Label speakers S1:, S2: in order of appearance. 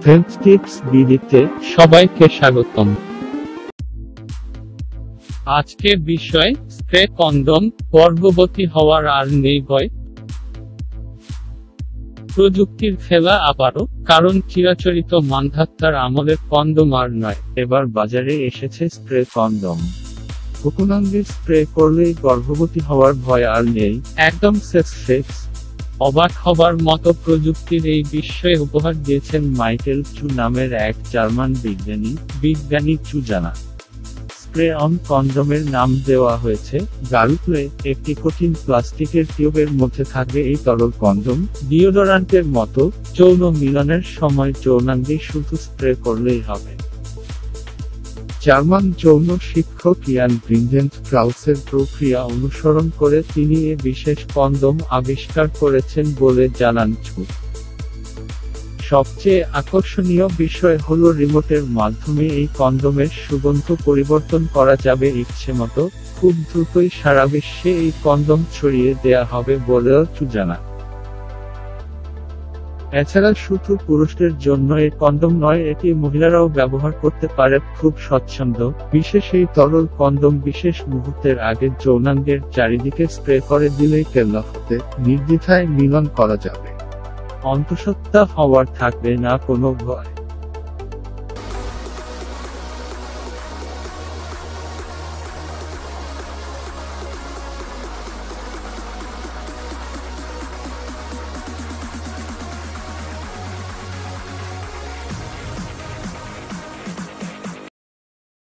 S1: Health tips বিডিতে সবাইকে স্বাগতম। আজকের বিষয় স্প্রে কন্ডম, গর্ভবতী হওয়ার আর নেই ভয়। প্রযুক্তির খেলা আবারও, কারণ চিরাচরিত মানধাত্তার আমলের কন্ডম আর নয়, এবার বাজারে এসেছে স্প্রে কন্ডম। উপনাঙ্গে স্প্রে করলেই গর্ভবতী হওয়ার ভয় আর নেই, একদম সেক্স। অবাক হবার মতো প্রযুক্তির এই বিস্ময়ে উপহার দিয়েছেন মাইকেল চু নামের এক জার্মান বিজ্ঞানী চু জানা। স্প্রে অন কন্ডমের নাম দেওয়া হয়েছে গার্লপ্লে। একটি কঠিন প্লাস্টিকের টিউবের মধ্যে থাকবে এই তরল কন্ডম। ডিওডোরান্টের মতো যৌন মিলনের সময় যৌনাঙ্গে শুধু স্প্রে করলেই হবে। জার্মান যৌন শিক্ষক ইয়ান ব্রিন্ডেন্ট ক্রাউসের প্রক্রিয়া অনুসরণ করে তিনি এ বিশেষ কন্ডম আবিষ্কার করেছেন বলে জানান চু। সবচেয়ে আকর্ষণীয় বিষয় হলো রিমোটের মাধ্যমে এই কন্ডোমের সুগন্ধ পরিবর্তন করা যাবে ইচ্ছেমতো। খুব দ্রুতই সারা বিশ্বে এই কন্ডোম ছড়িয়ে দেয়া হবে বলেও চু জানা। এছাড়া শুধু পুরুষদের জন্য এই কন্ডোম নয়, এটি মহিলারাও ব্যবহার করতে পারে খুব স্বচ্ছন্দ। বিশেষ এই তরল কন্ডোম বিশেষ মুহূর্তের আগে যৌনাঙ্গের চারিদিকে স্প্রে করে দিলেই কেল্লাফতে নির্দ্বিধায় মিলন করা যাবে। অন্তঃসত্ত্বা হওয়ার থাকবে না কোনো ভয়।